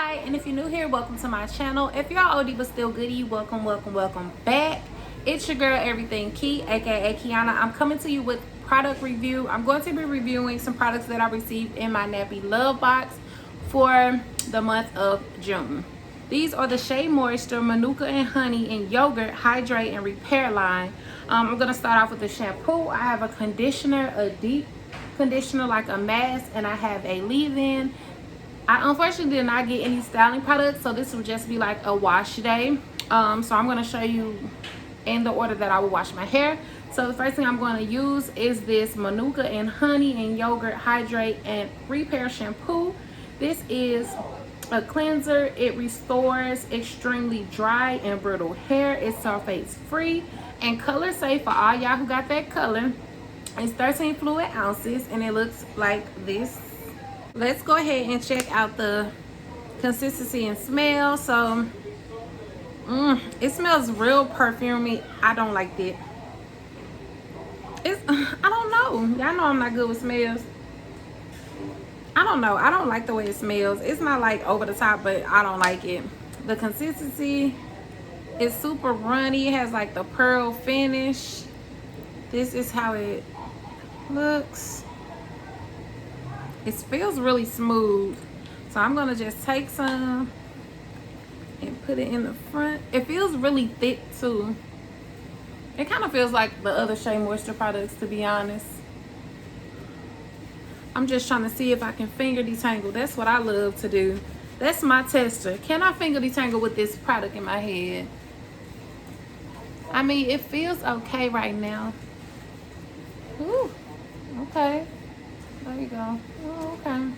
Hi, and if you're new here, welcome to my channel. If you're oldie but still goodie, welcome back. It's your girl Everything Key, aka Kiana. I'm coming to you with product review. I'm going to be reviewing some products that I received in my Nappy Love box for the month of June. These are the Shea Moisture Manuka and Honey and Yogurt Hydrate and Repair line. I'm going to start off with the shampoo. I have a conditioner, a deep conditioner like a mask, and I have a leave-in. I unfortunately did not get any styling products, so this will just be like a wash day. So I'm going to show you in the order that I will wash my hair. So the first thing I'm going to use is this Manuka and Honey and Yogurt Hydrate and Repair shampoo. This is a cleanser. It restores extremely dry and brittle hair. It's sulfates free and color safe for all y'all who got that color. It's 13 fluid ounces and it looks like this. Let's go ahead and check out the consistency and smell. So it smells real perfumey. I don't like it. I don't know, y'all know I'm not good with smells. I don't know, I don't like the way it smells. It's not like over the top, but I don't like it. The consistency is super runny. It has like the pearl finish. This is how it looks. It feels really smooth, so I'm gonna just take some and put it in the front. It feels really thick too. It kind of feels like the other Shea Moisture products, to be honest. I'm just trying to see if I can finger detangle. That's what I love to do. That's my tester. Can I finger detangle with this product in my head? I mean, it feels okay right now. Ooh, okay. There you go. Oh, okay.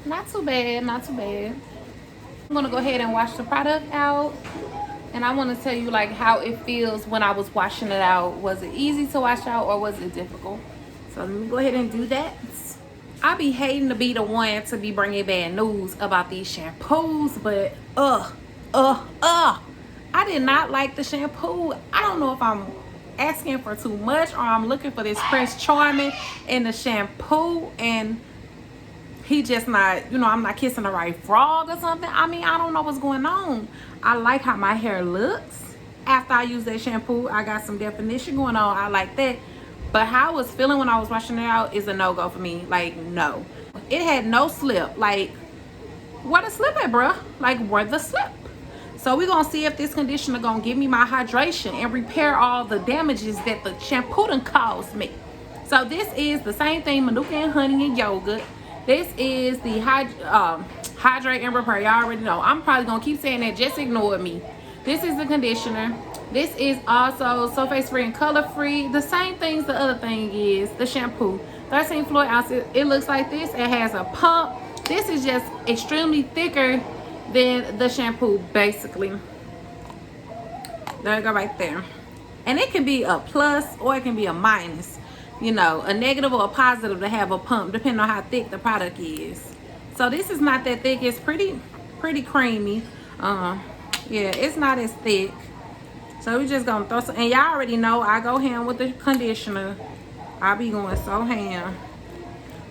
Not too bad, not too bad. I'm gonna go ahead and wash the product out. And I want to tell you like how it feels when I was washing it out. Was it easy to wash out or was it difficult? So let me go ahead and do that. I be hating to be the one to be bringing bad news about these shampoos, but I did not like the shampoo. I don't know if I'm asking for too much or I'm looking for this Prince Charming in the shampoo and he just not, you know, I'm not kissing the right frog or something. I mean, I don't know what's going on. I like how my hair looks after I use that shampoo. I got some definition going on. I like that. But how I was feeling when I was washing it out is a no-go for me. Like, no. It had no slip. Like, where the slip at, bruh? Like, where the slip? So we're going to see if this conditioner going to give me my hydration and repair all the damages that the shampoo done caused me. So this is the same thing, Manuka and Honey and Yogurt. This is the Hydrate and Repair. Y'all already know. I'm probably going to keep saying that. Just ignore me. This is the conditioner. This is also sulfate free and color free. The same things the other thing is. The shampoo. 13 fluid ounces. It looks like this. It has a pump. This is just extremely thicker than the shampoo, basically. There you go right there. And it can be a plus or it can be a minus. You know, a negative or a positive to have a pump, depending on how thick the product is. So this is not that thick. It's pretty creamy. Yeah, it's not as thick. So we just gonna throw some, and y'all already know I go ham with the conditioner. I be going so ham.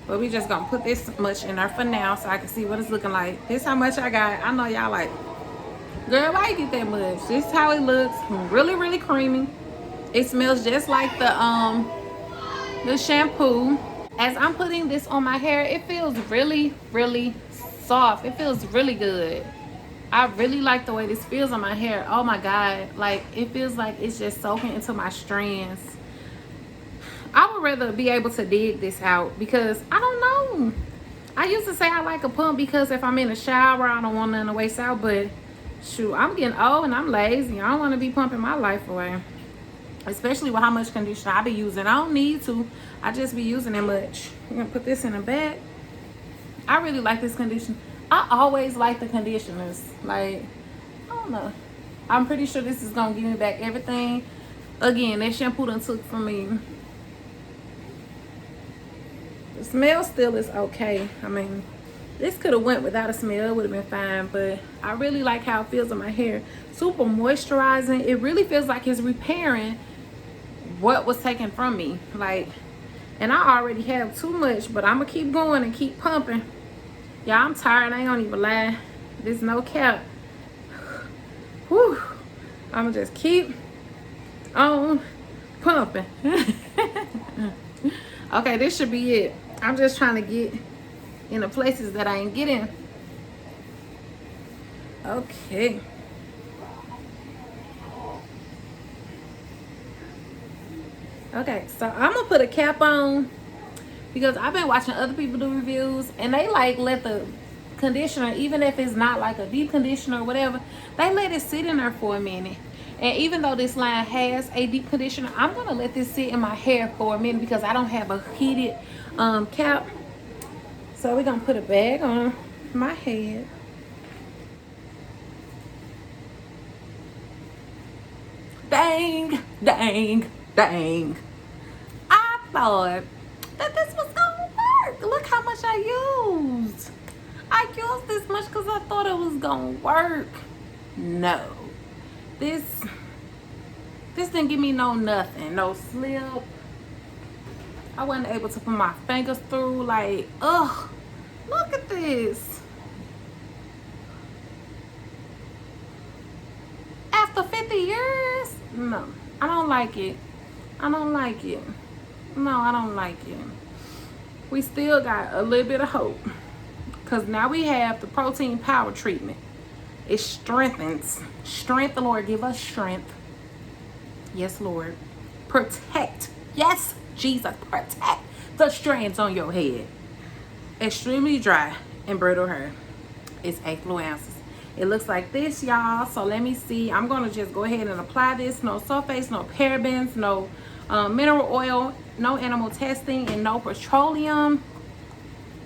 But we just gonna put this much in there for now so I can see what it's looking like. This how much I got. I know y'all like, girl, why you get that much? This is how it looks. Really creamy. It smells just like the shampoo. As I'm putting this on my hair, it feels really soft. It feels really good. I really like the way this feels on my hair. Oh my god, like it feels like it's just soaking into my strands. I would rather be able to dig this out because I don't know. I used to say I like a pump because if I'm in the shower I don't want nothing to waste out, but shoot, I'm getting old and I'm lazy. I don't want to be pumping my life away, especially with how much conditioner I be using. I don't need to. I just be using it much. I'm gonna put this in the bag. I really like this conditioner. I always like the conditioners. Like, I don't know. I'm pretty sure this is gonna give me back everything. Again, that shampoo done took from me. The smell still is okay. I mean, this could have went without a smell. It would have been fine, but I really like how it feels on my hair. Super moisturizing. It really feels like it's repairing what was taken from me. Like, and I already have too much, but I'm gonna keep going and keep pumping. Yeah, I'm tired. I ain't gonna even lie. This no cap. Whew. I'ma just keep on pumping. Okay, this should be it. I'm just trying to get in the places that I ain't getting. Okay. Okay, so I'm gonna put a cap on because I've been watching other people do reviews and they like let the conditioner, even if it's not like a deep conditioner or whatever, they let it sit in there for a minute. And even though this line has a deep conditioner, I'm gonna let this sit in my hair for a minute because I don't have a heated cap. So we're gonna put a bag on my head. Dang, dang, dang. I thought that this was gonna work. Look how much I used. I used this much because I thought it was gonna work. No. This didn't give me no nothing. No slip. I wasn't able to put my fingers through. Like, ugh. Look at this. After 50 years? No. I don't like it. I don't like it. No, I don't like it. We still got a little bit of hope. Because now we have the protein power treatment. It strengthens. Strength, the Lord, give us strength. Yes, Lord. Protect. Yes, Jesus, protect the strands on your head. Extremely dry and brittle hair. It's 8 fluid ounces. It looks like this, y'all. So let me see. I'm going to just go ahead and apply this. No sulfates, no parabens, no mineral oil, no animal testing, and no petroleum.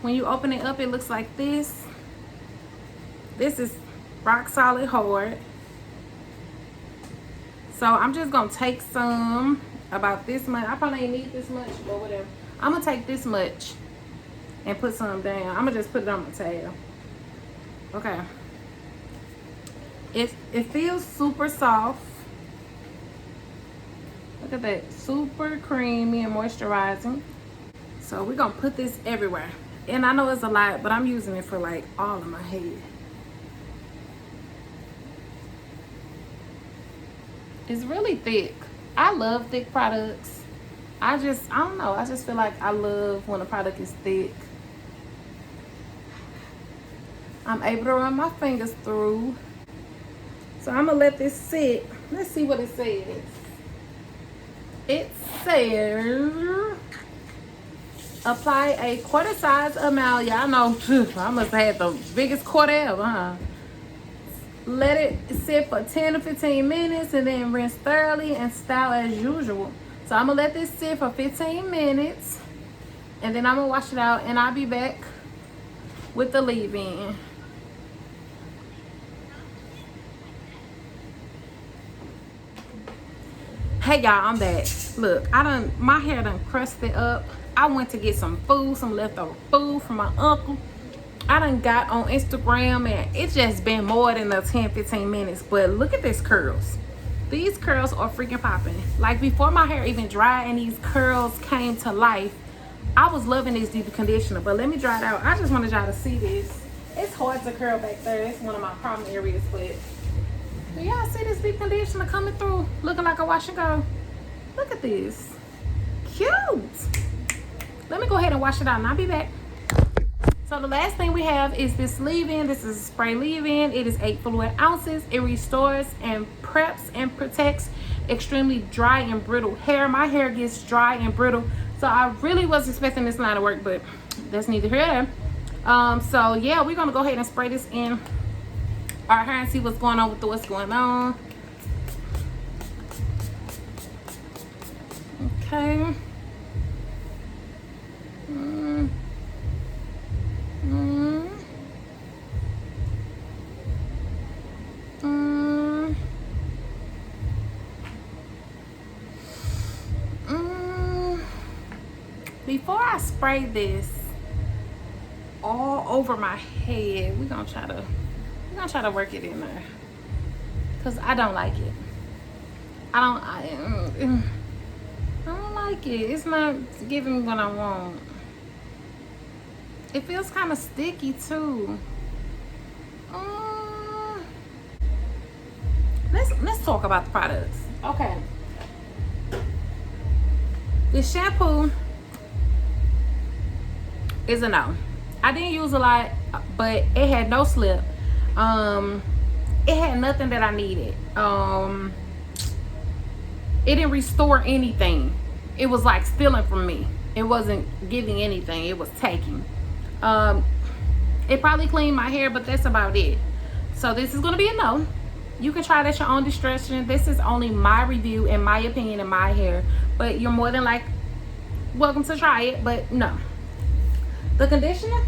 When you open it up, it looks like this. This is rock solid hard. So I'm just gonna take some, about this much. I probably ain't need this much, but whatever. I'm gonna take this much and put some down. I'm gonna just put it on my tail. Okay. It feels super soft. Look at that, super creamy and moisturizing. So we're gonna put this everywhere. And I know it's a lot, but I'm using it for like all of my head. It's really thick. I love thick products. I don't know. I just feel like I love when a product is thick. I'm able to run my fingers through. So I'm gonna let this sit. Let's see what it says. It says, apply a quarter size amount. Y'all know, I must have had the biggest quarter ever, huh? Let it sit for 10 to 15 minutes and then rinse thoroughly and style as usual. So I'm gonna let this sit for 15 minutes and then I'm gonna wash it out and I'll be back with the leave-in. Hey y'all, I'm back. Look, my hair done crusted up. I went to get some food, some leftover food from my uncle. I done got on Instagram and it's just been more than the 10-15 minutes. But look at these curls. These curls are freaking popping. Like before my hair even dried and these curls came to life, I was loving this deep conditioner. But let me dry it out. I just wanted y'all to see this. It's hard to curl back there. It's one of my problem areas. But do y'all see this deep conditioner coming through? Looking like a wash and go. Look at this. Cute. Let me go ahead and wash it out and I'll be back. So the last thing we have is this leave-in. This is a spray leave-in. It is 8 fluid ounces. It restores and preps and protects extremely dry and brittle hair. My hair gets dry and brittle. So I really was expecting this line to work, but that's neither here nor there. So yeah, we're gonna go ahead and spray this in our hair and see what's going on with what's going on. Okay. Before I spray this all over my head, we're gonna try to work it in there, cause I don't like it. I don't like it. It's not giving me what I want. It feels kind of sticky too. talk about the products. Okay. This shampoo is a no. I didn't use a lot, but it had no slip. It had nothing that I needed. It didn't restore anything. It was like stealing from me. It wasn't giving anything. It was taking. It probably cleaned my hair, but that's about it. So this is gonna be a no. You can try it at your own discretion. This is only my review and my opinion and my hair, but you're more than like welcome to try it. But no. The conditioner,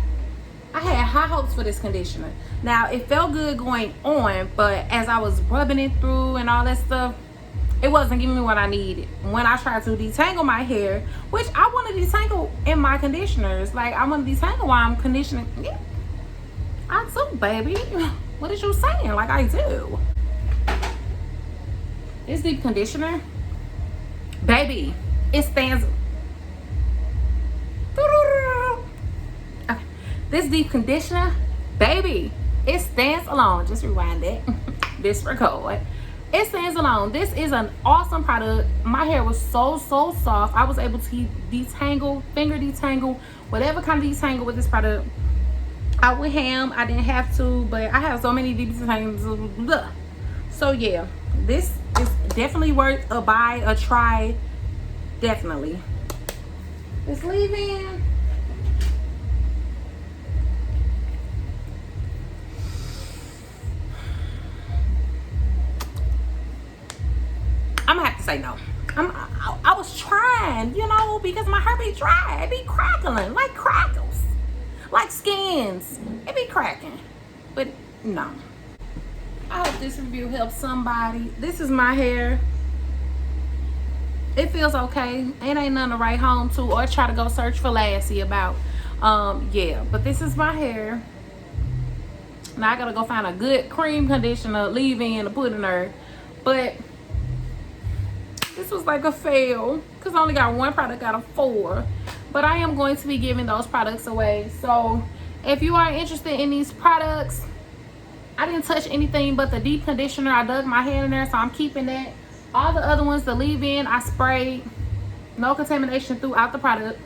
I had high hopes for this conditioner. Now it felt good going on, but as I was rubbing it through and all that stuff, it wasn't giving me what I needed. When I tried to detangle my hair, which I want to detangle in my conditioners, like I want to detangle while I'm conditioning. Yeah, I do, baby. What is you saying? Like I do. This deep conditioner, baby, it stands. Okay. This deep conditioner, baby, it stands alone. Just rewind it. This record. It stands alone. This is an awesome product. My hair was so soft. I was able to detangle, finger detangle, whatever kind of detangle with this product. I went ham. I didn't have to, but I have so many deep detangles. So yeah, this is definitely worth a buy, a try. Definitely. This leave-in. I'm gonna have to say no. I was trying, you know, because my hair be dry. It be crackling like crackles, like skins. It be cracking, but no. I hope this review helps somebody. This is my hair. It feels okay. It ain't nothing to write home to or try to go search for Lassie about. Yeah, but this is my hair. Now I gotta go find a good cream conditioner, leave-in to put in her. But this was like a fail because I only got one product out of 4. But I am going to be giving those products away. So if you are interested in these products, I didn't touch anything but the deep conditioner. I dug my hand in there, so I'm keeping that. All the other ones, the leave-in, I sprayed. No contamination throughout the product.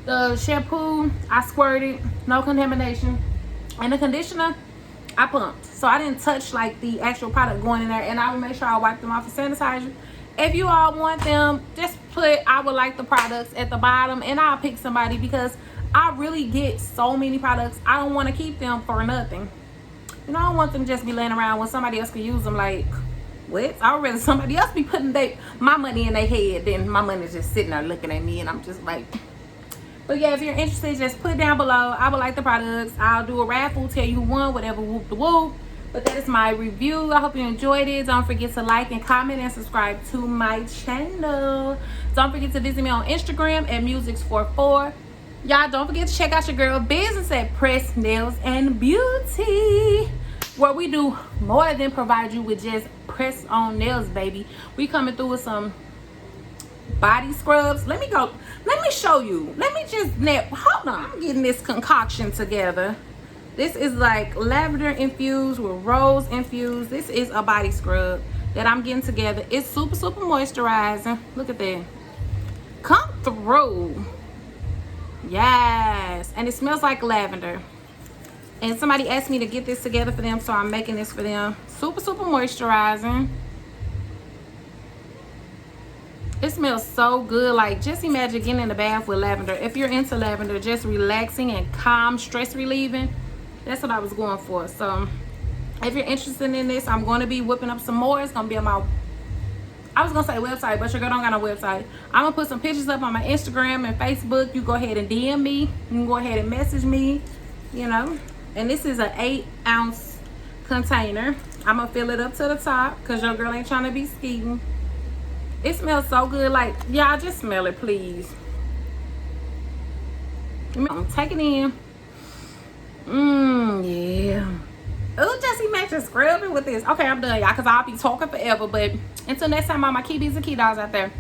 The shampoo, I squirted. No contamination. And the conditioner, I pumped. So I didn't touch like the actual product going in there. And I will make sure I wipe them off with sanitizer. If you all want them, just put I would like the products at the bottom. And I'll pick somebody because I really get so many products. I don't want to keep them for nothing. You know, I don't want them to just be laying around when somebody else can use them. Like, what? I'd rather somebody else be putting my money in their head than my money just sitting there looking at me. And I'm just like... But yeah, if you're interested, just put down below. I would like the products. I'll do a raffle, tell you who won, whatever, whoop the whoop. But that is my review. I hope you enjoyed it. Don't forget to like and comment and subscribe to my channel. Don't forget to visit me on Instagram at Musics44. Y'all, don't forget to check out your girl business at Press Nails and Beauty, where we do more than provide you with just press on nails, baby. We coming through with some body scrubs. Let me show you. Let me just hold on. I'm getting this concoction together. This is like lavender infused with rose infused. This is a body scrub that I'm getting together. It's super moisturizing. Look at that. Come through. Yes, and it smells like lavender. And somebody asked me to get this together for them, so I'm making this for them. Super moisturizing. It smells so good. Like, just imagine getting in the bath with lavender. If you're into lavender, just relaxing and calm, stress relieving, that's what I was going for. So if you're interested in this, I'm going to be whipping up some more. It's going to be on my, I was going to say website, but your girl don't got no website. I'm going to put some pictures up on my Instagram and Facebook. You go ahead and DM me. You can go ahead and message me, you know. And this is an 8-ounce container. I'm going to fill it up to the top because your girl ain't trying to be skeeting. It smells so good. Like, y'all just smell it, please. Take it in. Yeah. Oh, just imagine scrubbing with this. Okay, I'm done, y'all, because I'll be talking forever. But until next time, all my key bees and key dolls out there.